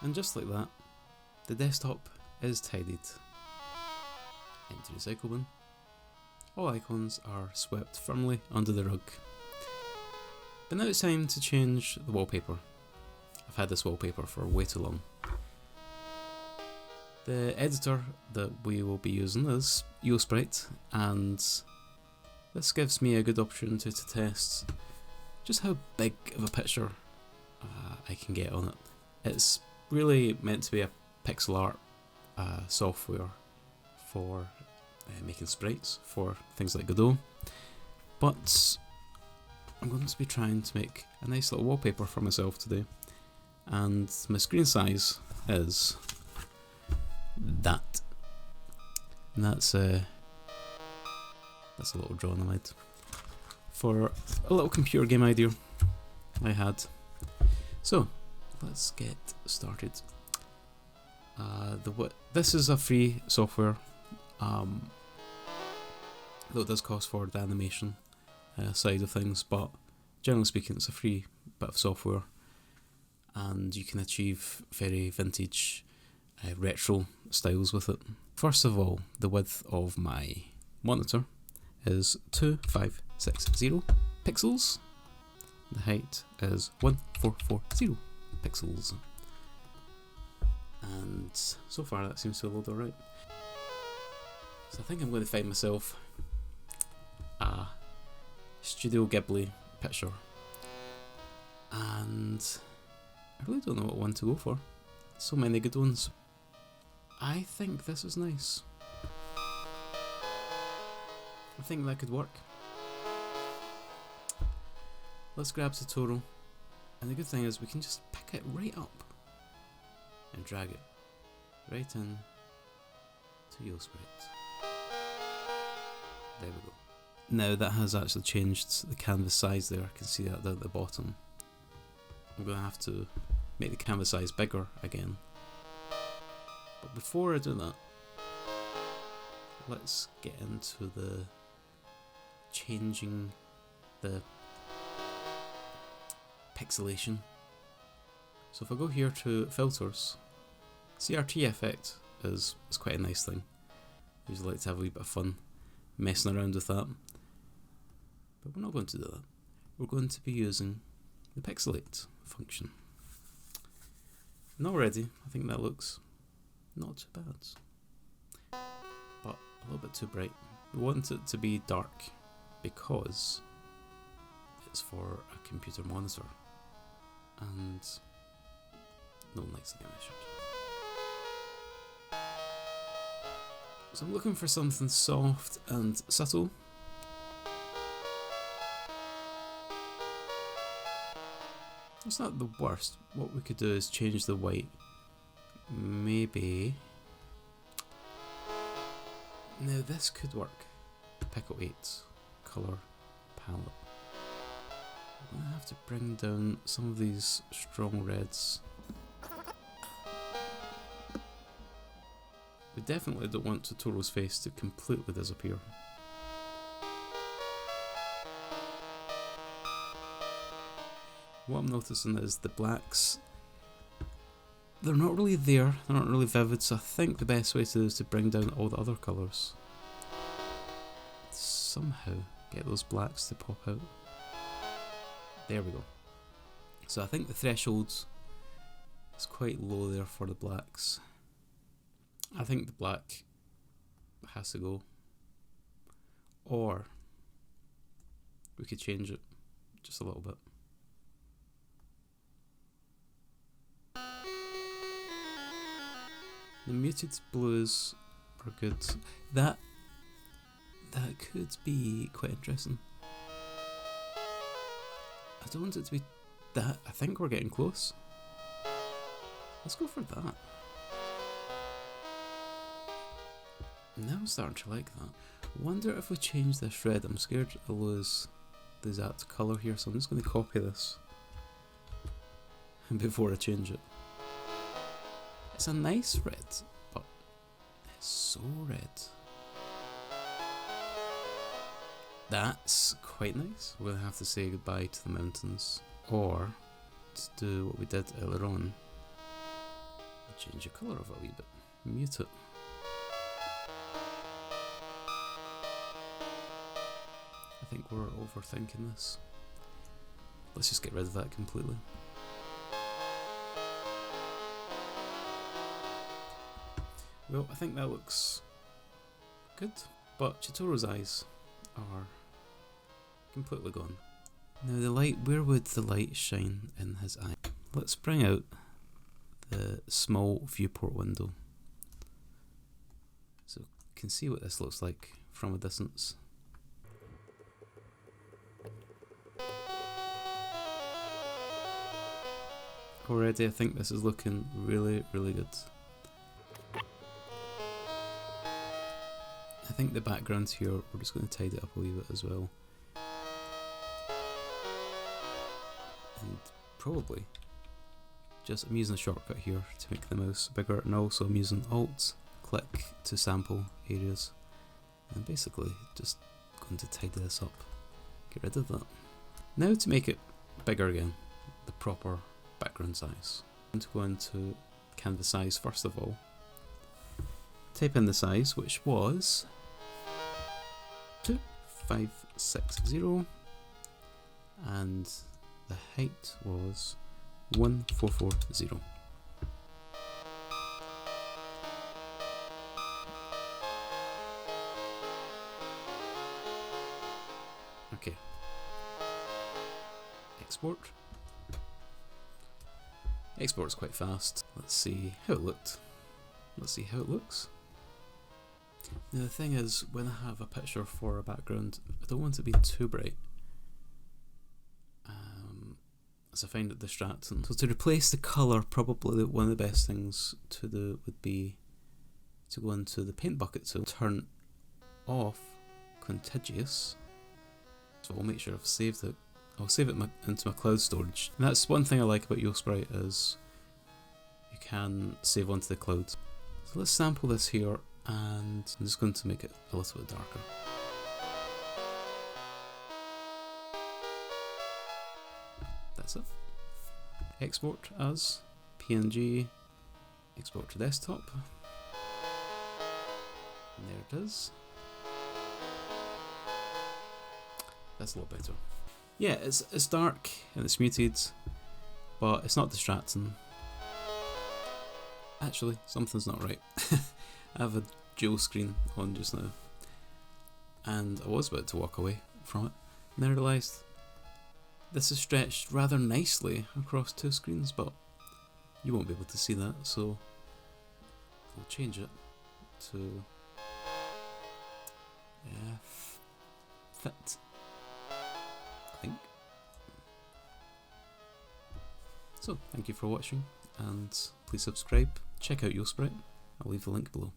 And just like that, the desktop is tidied. Empty recycle bin. All icons are swept firmly under the rug. But now it's time to change the wallpaper. I've had this wallpaper for way too long. The editor that we will be using is YoSprite, and this gives me a good opportunity to test just how big of a picture I can get on it. It's really meant to be a pixel art software for making sprites for things like Godot, but I'm going to be trying to make a nice little wallpaper for myself today, and my screen size is that, and that's a little drawing I made for a little computer game idea I had. So let's get started. This is a free software, though it does cost for the animation side of things, but generally speaking it's a free bit of software, and you can achieve very vintage retro styles with it. First of all, the width of my monitor is 2560 pixels. The height is 1440 pixels. And so far that seems to load alright. So I think I'm going to find myself a Studio Ghibli picture. And I really don't know what one to go for. So many good ones. I think this is nice. I think that could work. Let's grab Totoro, and the good thing is we can just pick it right up and drag it right in to YoSprite. There we go. Now that has actually changed the canvas size there. I can see that down at the bottom. I'm going to have to make the canvas size bigger again. But before I do that, let's get into the changing the pixelation. So if I go here to filters, CRT effect is quite a nice thing. I usually like to have a wee bit of fun messing around with that. But we're not going to do that. We're going to be using the pixelate function. And already, I think that looks not too bad, but a little bit too bright. We want it to be dark because it's for a computer monitor, and no one likes the image. So I'm looking for something soft and subtle. It's not the worst. What we could do is change the white. Maybe. Now this could work. Pickle 8 colour palette. I'm going to have to bring down some of these strong reds. We definitely don't want Totoro's face to completely disappear. What I'm noticing is the blacks, they're not really there, they're not really vivid, so I think the best way to do is to bring down all the other colours. Somehow get those blacks to pop out. There we go. So I think the threshold is quite low there for the blacks. I think the black has to go. Or we could change it just a little bit. The muted blues are good. That could be quite interesting. I don't want it to be that. I think we're getting close. Let's go for that. Now I'm starting to like that. Wonder if we change this red. I'm scared I'll lose the exact colour here, so I'm just going to copy this before I change it. It's a nice red, but it's so red. That's quite nice. We're going to have to say goodbye to the mountains, or to do what we did earlier on Change the colour of it a wee bit. Mute it. I think we're overthinking this. Let's just get rid of that completely. Well, I think that looks good, but Totoro's eyes are completely gone. Now the light, where would the light shine in his eye? Let's bring out the small viewport window so you can see what this looks like from a distance. Already I think this is looking really, really good. I think the background here, we're just going to tidy it up a wee bit as well. And probably just, I'm using a shortcut here to make the mouse bigger, and also I'm using Alt, click to sample areas, and basically just going to tidy this up, get rid of that. Now to make it bigger again, the proper background size. I'm going to go into canvas size first of all, type in the size, which was 2560, and the height was 1440. Okay. Export. Export's quite fast. Let's see how it looked. Let's see how it looks. Now the thing is, when I have a picture for a background, I don't want it to be too bright, as I find it distracting. So to replace the colour, probably one of the best things to do would be to go into the paint bucket tool, turn off contiguous. So I'll make sure I've saved it. I'll save it into my cloud storage. And that's one thing I like about YoSprite, is you can save onto the cloud. So let's sample this here, and I'm just going to make it a little bit darker. That's it. Export as PNG, export to desktop, and there it is. That's a lot better. Yeah, it's dark and it's muted, but it's not distracting. Actually, something's not right. I have a dual screen on just now, and I was about to walk away from it, and then I realised this is stretched rather nicely across two screens, but you won't be able to see that, so I'll change it to fit, I think. So, thank you for watching, and please subscribe, check out YoSprite, I'll leave the link below.